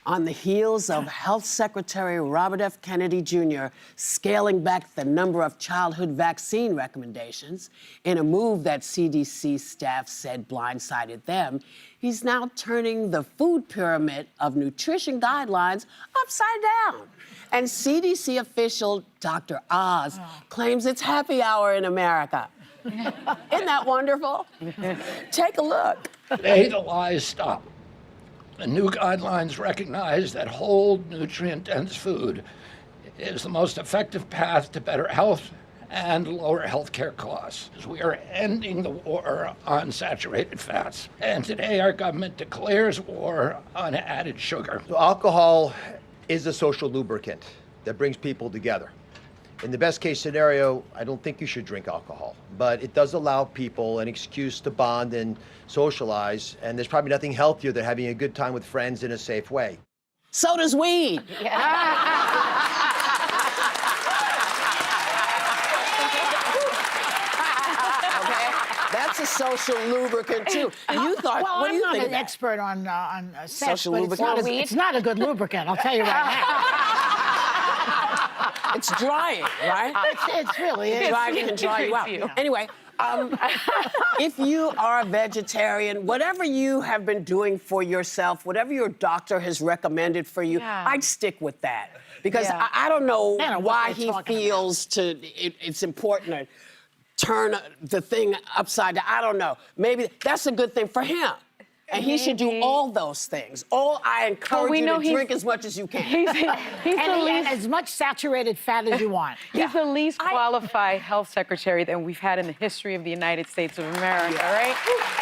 on the heels of Health Secretary Robert F. Kennedy Jr. scaling back the number of childhood vaccine recommendations in a move that CDC staff said blindsided them, he's now turning the food pyramid of nutrition guidelines upside down. And CDC official Dr. Oz claims it's happy hour in America. Isn't that wonderful? Take a look. Today, the lies stop. The new guidelines recognize that whole, nutrient-dense food is the most effective path to better health and lower healthcare costs. We are ending the war on saturated fats. And today, our government declares war on added sugar. So alcohol is a social lubricant that brings people together. In the best case scenario, I don't think you should drink alcohol, but it does allow people an excuse to bond and socialize, and there's probably nothing healthier than having a good time with friends in a safe way. So does weed. That's a social lubricant too. You thought? Well, what do you I'm think not of an that? expert on sex, Social but lubricant? it's not a good lubricant. I'll tell you right now. It's drying, right? It's really It can dry you out. Anyway, if you are a vegetarian, whatever you have been doing for yourself, whatever your doctor has recommended for you, I'd stick with that. Because I don't know why he feels it's important to turn the thing upside down. I don't know. Maybe that's a good thing for him. And he should do all those things. I encourage you to drink as much as you can. and as much saturated fat as you want. He's the least qualified health secretary that we've had in the history of the United States of America, right?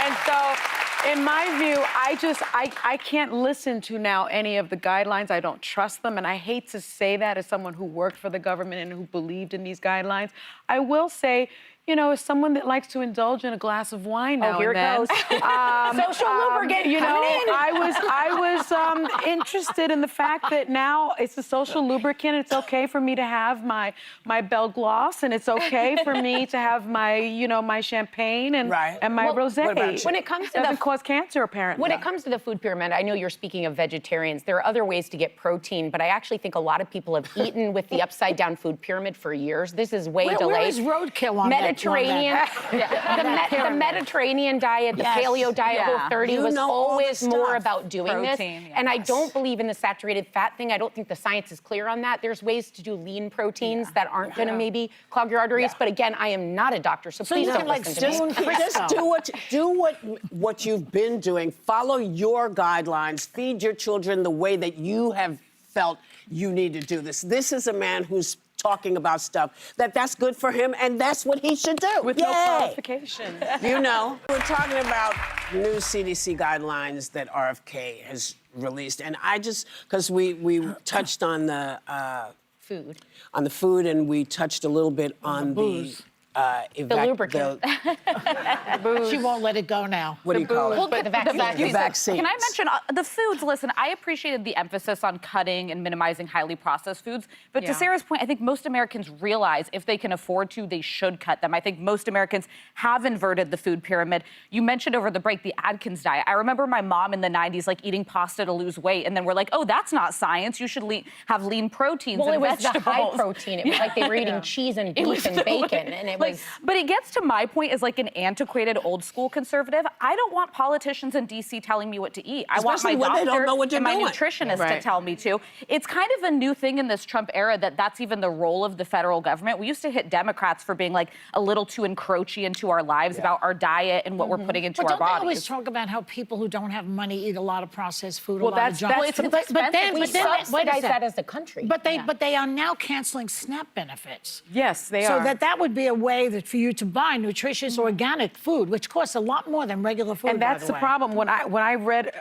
And so, in my view, I can't listen to now any of the guidelines. I don't trust them, and I hate to say that as someone who worked for the government and who believed in these guidelines. I will say, you know, as someone that likes to indulge in a glass of wine now here and then. it goes. Social lubricant You know, coming in. I was interested in the fact that now it's a social lubricant. It's okay for me to have my Belle Gloss, and it's okay for me to have my, my champagne and my rosé. When it comes to doesn't cause cancer, apparently. When it comes to the food pyramid, I know you're speaking of vegetarians. There are other ways to get protein, but I actually think a lot of people have eaten with the upside-down food pyramid for years. This is way delayed. Where is roadkill on that? The Mediterranean diet, the paleo diet, Whole30 was always more about doing this. And I don't believe in the saturated fat thing. I don't think the science is clear on that. There's ways to do lean proteins that aren't going to maybe clog your arteries. But again, I am not a doctor, so please don't listen to me. Just do what you've been doing. Follow your guidelines. Feed your children the way that you have felt you need to do this. This is a man who's talking about stuff that's good for him, and that's what he should do. With no qualifications. You know, we're talking about new CDC guidelines that RFK has released, and because we touched on the food, and we touched a little bit on the lubricant. She won't let it go now. What do you call it? Well, the vaccines. Can I mention the foods? Listen, I appreciated the emphasis on cutting and minimizing highly processed foods. But to Sarah's point, I think most Americans realize if they can afford to, they should cut them. I think most Americans have inverted the food pyramid. You mentioned over the break the Atkins diet. I remember my mom in the 90s eating pasta to lose weight. And then we're like, oh, that's not science. You should have lean proteins and vegetables. Well, it was the high protein. It was like they were eating cheese and beef and bacon. And it was... But it gets to my point as an antiquated old school conservative. I don't want politicians in D.C. telling me what to eat. I want my doctor and my nutritionist to tell me to. It's kind of a new thing in this Trump era that's even the role of the federal government. We used to hit Democrats for being a little too encroachy into our lives about our diet and what we're putting into our bodies. But don't they always talk about how people who don't have money eat a lot of processed food, well, that's but then we subsidize that as a country. But they are now canceling SNAP benefits. Yes, they are. So that would be a way for you to buy nutritious organic food, which costs a lot more than regular food. And that's the problem. When I read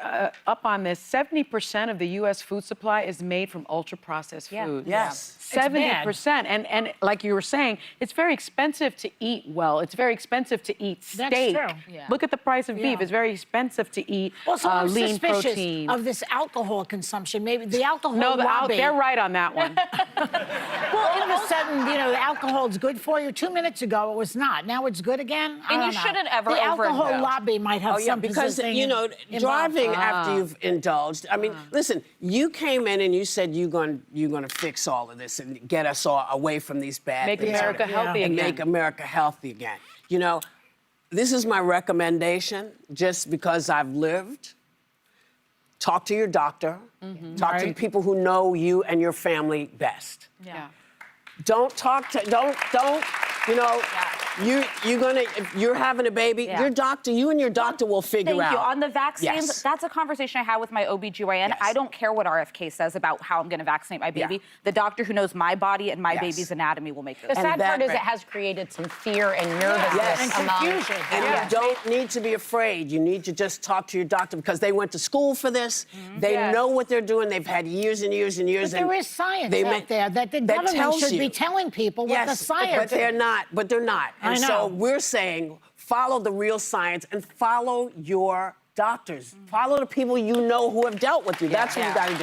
up on this, 70% of the U.S. food supply is made from ultra-processed food. Yes. 70%. And like you were saying, it's very expensive to eat well. It's very expensive to eat steak. That's true. Look at the price of beef. It's very expensive to eat I'm lean suspicious protein. of this alcohol consumption. Maybe the alcohol lobby. They're right on that one. Well, all of a sudden, the alcohol's good for you. 2 minutes minutes ago it was not. Now it's good again. I And don't you know. shouldn't ever The alcohol overindulge. lobby might have Oh, yeah, something because, to say you know, involved. driving after you've indulged. I mean, listen, you came in and you said you're going to fix all of this and get us all away from these bad Make things. America healthy and again. make America healthy again. You know, this is my recommendation just because I've lived. Talk to your doctor. Talk to the Right. people who know you and your family best. Yeah. Don't talk to, don't, you know, if you're having a baby, Yeah. you and your doctor will figure Thank out. you. On the vaccines, Yes. that's a conversation I had with my OBGYN. Yes. I don't care what RFK says about how I'm going to vaccinate my baby. Yeah. The doctor who knows my body and my Yes. baby's anatomy will make The those. sad part is that- it has created some fear and nervousness Yes. And among confusion. And Yeah. you don't need to be afraid. You need to just talk to your doctor because they went to school for this. They Yes. know what they're doing. They've had years and years and years. But there is science they out there that the government tells should be you. telling people what the Yes, science but they're is. not. But they're not. I And know. so we're saying follow the real science and follow your doctors. Follow the people you know who have dealt with you. That's what you got to do.